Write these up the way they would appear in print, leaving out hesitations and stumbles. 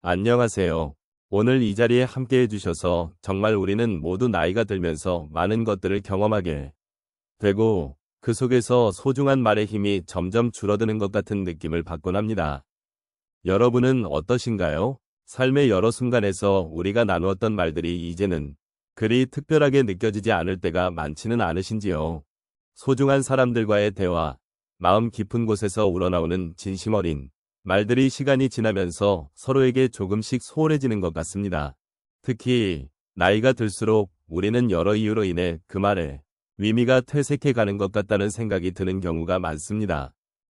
안녕하세요. 오늘 이 자리에 함께 해주셔서 정말 우리는 모두 나이가 들면서 많은 것들을 경험하게 되고 그 속에서 소중한 말의 힘이 점점 줄어드는 것 같은 느낌을 받곤 합니다. 여러분은 어떠신가요? 삶의 여러 순간에서 우리가 나누었던 말들이 이제는 그리 특별하게 느껴지지 않을 때가 많지는 않으신지요? 소중한 사람들과의 대화, 마음 깊은 곳에서 우러나오는 진심 어린 말들이 시간이 지나면서 서로에게 조금씩 소홀해지는 것 같습니다. 특히 나이가 들수록 우리는 여러 이유로 인해 그 말에 의미가 퇴색해 가는 것 같다는 생각이 드는 경우가 많습니다.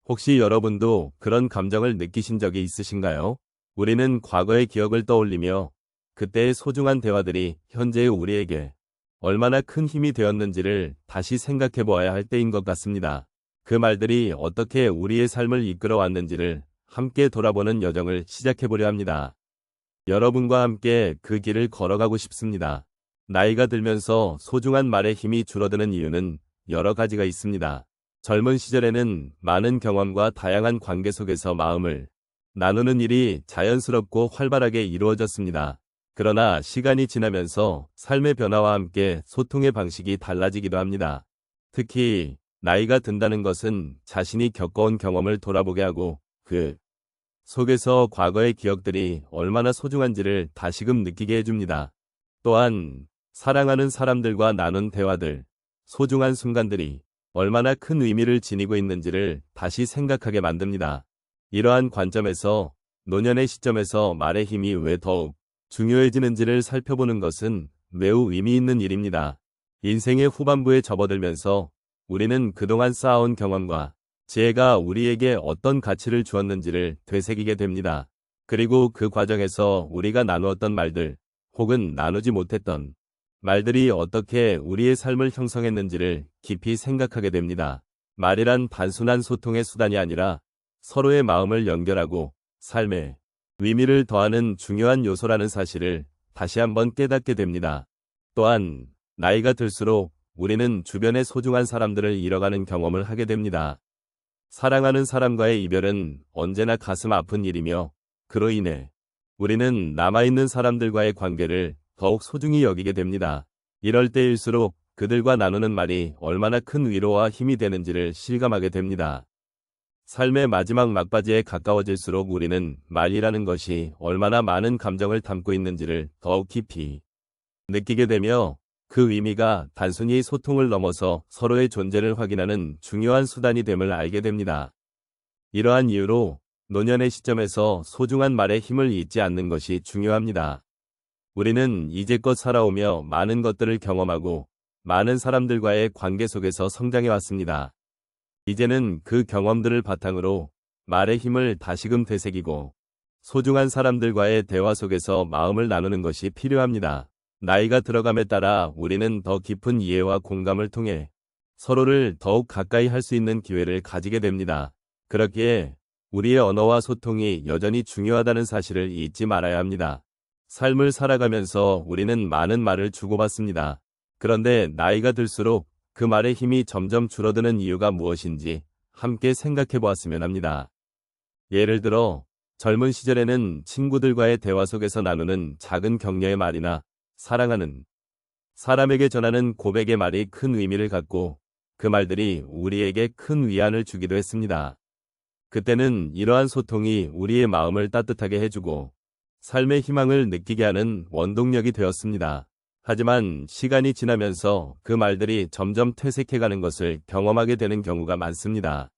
혹시 여러분도 그런 감정을 느끼신 적이 있으신가요? 우리는 과거의 기억을 떠올리며 그때의 소중한 대화들이 현재의 우리에게 얼마나 큰 힘이 되었는지를 다시 생각해 보아야 할 때인 것 같습니다. 그 말들이 어떻게 우리의 삶을 이끌어 왔는지를 함께 돌아보는 여정을 시작해보려 합니다. 여러분과 함께 그 길을 걸어가고 싶습니다. 나이가 들면서 소중한 말의 힘이 줄어드는 이유는 여러 가지가 있습니다. 젊은 시절에는 많은 경험과 다양한 관계 속에서 마음을 나누는 일이 자연스럽고 활발하게 이루어졌습니다. 그러나 시간이 지나면서 삶의 변화와 함께 소통의 방식이 달라지기도 합니다. 특히 나이가 든다는 것은 자신이 겪어온 경험을 돌아보게 하고 그 속에서 과거의 기억들이 얼마나 소중한지를 다시금 느끼게 해줍니다. 또한 사랑하는 사람들과 나눈 대화들, 소중한 순간들이 얼마나 큰 의미를 지니고 있는지를 다시 생각하게 만듭니다. 이러한 관점에서 노년의 시점에서 말의 힘이 왜 더욱 중요해지는지를 살펴보는 것은 매우 의미 있는 일입니다. 인생의 후반부에 접어들면서 우리는 그동안 쌓아온 경험과 지혜가 우리에게 어떤 가치를 주었는지를 되새기게 됩니다. 그리고 그 과정에서 우리가 나누었던 말들, 혹은 나누지 못했던 말들이 어떻게 우리의 삶을 형성했는지를 깊이 생각하게 됩니다. 말이란 단순한 소통의 수단이 아니라 서로의 마음을 연결하고 삶에 의미를 더하는 중요한 요소라는 사실을 다시 한번 깨닫게 됩니다. 또한 나이가 들수록 우리는 주변의 소중한 사람들을 잃어가는 경험을 하게 됩니다. 사랑하는 사람과의 이별은 언제나 가슴 아픈 일이며 그로 인해 우리는 남아있는 사람들과의 관계를 더욱 소중히 여기게 됩니다. 이럴 때일수록 그들과 나누는 말이 얼마나 큰 위로와 힘이 되는지를 실감하게 됩니다. 삶의 마지막 막바지에 가까워질수록 우리는 말이라는 것이 얼마나 많은 감정을 담고 있는지를 더욱 깊이 느끼게 되며 그 의미가 단순히 소통을 넘어서 서로의 존재를 확인하는 중요한 수단이 됨을 알게 됩니다. 이러한 이유로 노년의 시점에서 소중한 말의 힘을 잊지 않는 것이 중요합니다. 우리는 이제껏 살아오며 많은 것들을 경험하고 많은 사람들과의 관계 속에서 성장해 왔습니다. 이제는 그 경험들을 바탕으로 말의 힘을 다시금 되새기고 소중한 사람들과의 대화 속에서 마음을 나누는 것이 필요합니다. 나이가 들어감에 따라 우리는 더 깊은 이해와 공감을 통해 서로를 더욱 가까이 할 수 있는 기회를 가지게 됩니다. 그렇기에 우리의 언어와 소통이 여전히 중요하다는 사실을 잊지 말아야 합니다. 삶을 살아가면서 우리는 많은 말을 주고받습니다. 그런데 나이가 들수록 그 말의 힘이 점점 줄어드는 이유가 무엇인지 함께 생각해 보았으면 합니다. 예를 들어 젊은 시절에는 친구들과의 대화 속에서 나누는 작은 격려의 말이나 사랑하는 사람에게 전하는 고백의 말이 큰 의미를 갖고 그 말들이 우리에게 큰 위안을 주기도 했습니다. 그때는 이러한 소통이 우리의 마음을 따뜻하게 해주고 삶의 희망을 느끼게 하는 원동력이 되었습니다. 하지만 시간이 지나면서 그 말들이 점점 퇴색해가는 것을 경험하게 되는 경우가 많습니다.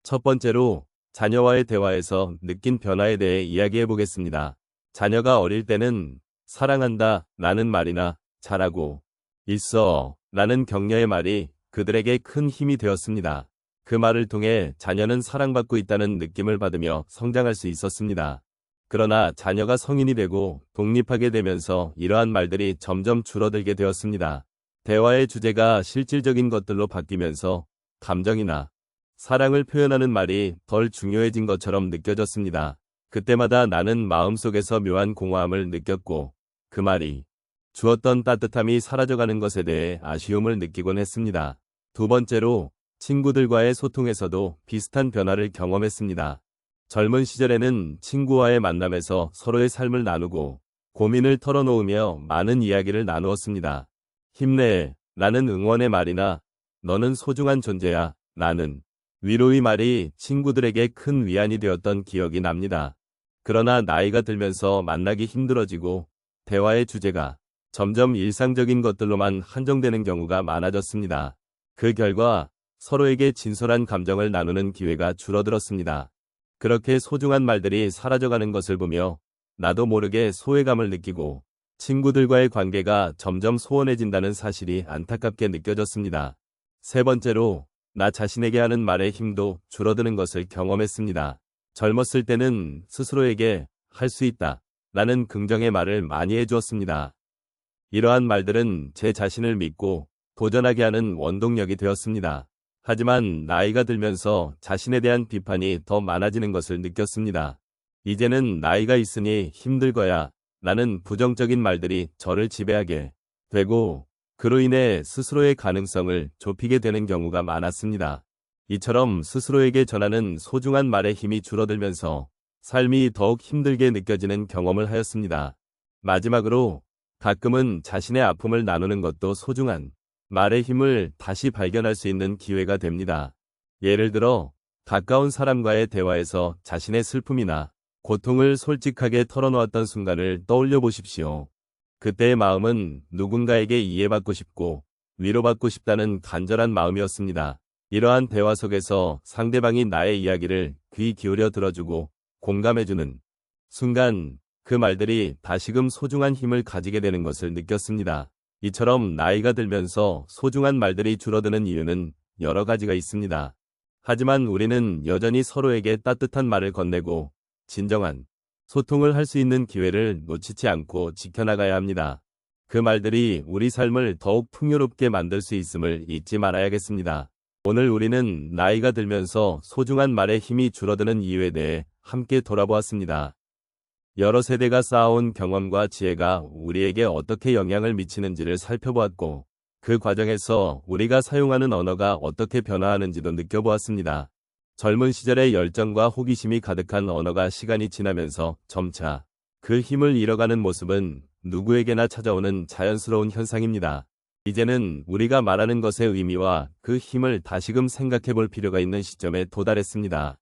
첫 번째로 자녀와의 대화에서 느낀 변화에 대해 이야기해 보겠습니다. 자녀가 어릴 때는 사랑한다 라는 말이나 잘하고 있어 라는 격려의 말이 그들에게 큰 힘이 되었습니다. 그 말을 통해 자녀는 사랑받고 있다는 느낌을 받으며 성장할 수 있었습니다. 그러나 자녀가 성인이 되고 독립하게 되면서 이러한 말들이 점점 줄어들게 되었습니다. 대화의 주제가 실질적인 것들로 바뀌면서 감정이나 사랑을 표현하는 말이 덜 중요해진 것처럼 느껴졌습니다. 그때마다 나는 마음속에서 묘한 공허함을 느꼈고 그 말이 주었던 따뜻함이 사라져가는 것에 대해 아쉬움을 느끼곤 했습니다. 두 번째로 친구들과의 소통에서도 비슷한 변화를 경험했습니다. 젊은 시절에는 친구와의 만남에서 서로의 삶을 나누고 고민을 털어놓으며 많은 이야기를 나누었습니다. 힘내, 라는 응원의 말이나 너는 소중한 존재야, 라는 위로의 말이 친구들에게 큰 위안이 되었던 기억이 납니다. 그러나 나이가 들면서 만나기 힘들어지고 대화의 주제가 점점 일상적인 것들로만 한정되는 경우가 많아졌습니다. 그 결과 서로에게 진솔한 감정을 나누는 기회가 줄어들었습니다. 그렇게 소중한 말들이 사라져가는 것을 보며 나도 모르게 소외감을 느끼고 친구들과의 관계가 점점 소원해진다는 사실이 안타깝게 느껴졌습니다. 세 번째로, 나 자신에게 하는 말의 힘도 줄어드는 것을 경험했습니다. 젊었을 때는 스스로에게 할 수 있다 라는 긍정의 말을 많이 해주었습니다. 이러한 말들은 제 자신을 믿고 도전하게 하는 원동력이 되었습니다. 하지만 나이가 들면서 자신에 대한 비판이 더 많아지는 것을 느꼈습니다. 이제는 나이가 있으니 힘들 거야 라는 부정적인 말들이 저를 지배하게 되고 그로 인해 스스로의 가능성을 좁히게 되는 경우가 많았습니다. 이처럼 스스로에게 전하는 소중한 말의 힘이 줄어들면서 삶이 더욱 힘들게 느껴지는 경험을 하였습니다. 마지막으로 가끔은 자신의 아픔을 나누는 것도 소중한 말의 힘을 다시 발견할 수 있는 기회가 됩니다. 예를 들어 가까운 사람과의 대화에서 자신의 슬픔이나 고통을 솔직하게 털어놓았던 순간을 떠올려 보십시오. 그때의 마음은 누군가에게 이해받고 싶고 위로받고 싶다는 간절한 마음이었습니다. 이러한 대화 속에서 상대방이 나의 이야기를 귀 기울여 들어주고 공감해주는 순간 그 말들이 다시금 소중한 힘을 가지게 되는 것을 느꼈습니다. 이처럼 나이가 들면서 소중한 말들이 줄어드는 이유는 여러 가지가 있습니다. 하지만 우리는 여전히 서로에게 따뜻한 말을 건네고 진정한 소통을 할 수 있는 기회를 놓치지 않고 지켜나가야 합니다. 그 말들이 우리 삶을 더욱 풍요롭게 만들 수 있음을 잊지 말아야겠습니다. 오늘 우리는 나이가 들면서 소중한 말의 힘이 줄어드는 이유에 대해 함께 돌아보았습니다. 여러 세대가 쌓아온 경험과 지혜가 우리에게 어떻게 영향을 미치는지를 살펴보았고 그 과정에서 우리가 사용하는 언어가 어떻게 변화하는지도 느껴보았습니다. 젊은 시절의 열정과 호기심이 가득한 언어가 시간이 지나면서 점차 그 힘을 잃어가는 모습은 누구에게나 찾아오는 자연스러운 현상입니다. 이제는 우리가 말하는 것의 의미와 그 힘을 다시금 생각해 볼 필요가 있는 시점에 도달했습니다.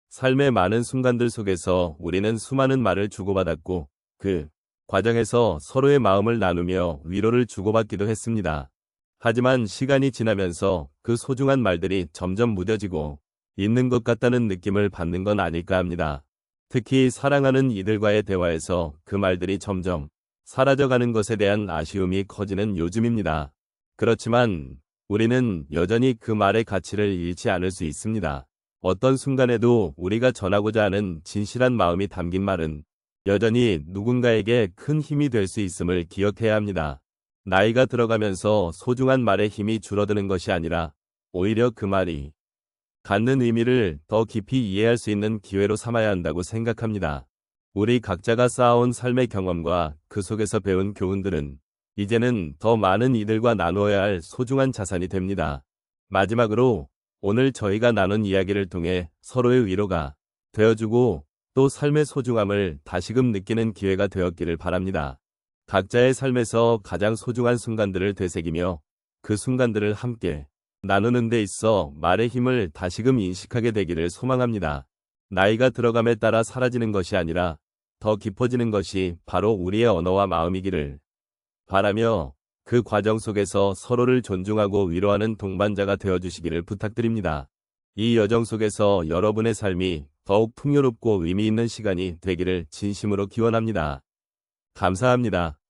삶의 많은 순간들 속에서 우리는 수많은 말을 주고받았고 그 과정에서 서로의 마음을 나누며 위로를 주고받기도 했습니다. 하지만 시간이 지나면서 그 소중한 말들이 점점 무뎌지고 있는 것 같다는 느낌을 받는 건 아닐까 합니다. 특히 사랑하는 이들과의 대화에서 그 말들이 점점 사라져가는 것에 대한 아쉬움이 커지는 요즘입니다. 그렇지만 우리는 여전히 그 말의 가치를 잃지 않을 수 있습니다. 어떤 순간에도 우리가 전하고자 하는 진실한 마음이 담긴 말은 여전히 누군가에게 큰 힘이 될 수 있음을 기억해야 합니다. 나이가 들어가면서 소중한 말의 힘이 줄어드는 것이 아니라 오히려 그 말이 갖는 의미를 더 깊이 이해할 수 있는 기회로 삼아야 한다고 생각합니다. 우리 각자가 쌓아온 삶의 경험과 그 속에서 배운 교훈들은 이제는 더 많은 이들과 나누어야 할 소중한 자산이 됩니다. 마지막으로 오늘 저희가 나눈 이야기를 통해 서로의 위로가 되어주고 또 삶의 소중함을 다시금 느끼는 기회가 되었기를 바랍니다. 각자의 삶에서 가장 소중한 순간들을 되새기며 그 순간들을 함께 나누는 데 있어 말의 힘을 다시금 인식하게 되기를 소망합니다. 나이가 들어감에 따라 사라지는 것이 아니라 더 깊어지는 것이 바로 우리의 언어와 마음이기를 바라며 그 과정 속에서 서로를 존중하고 위로하는 동반자가 되어주시기를 부탁드립니다. 이 여정 속에서 여러분의 삶이 더욱 풍요롭고 의미 있는 시간이 되기를 진심으로 기원합니다. 감사합니다.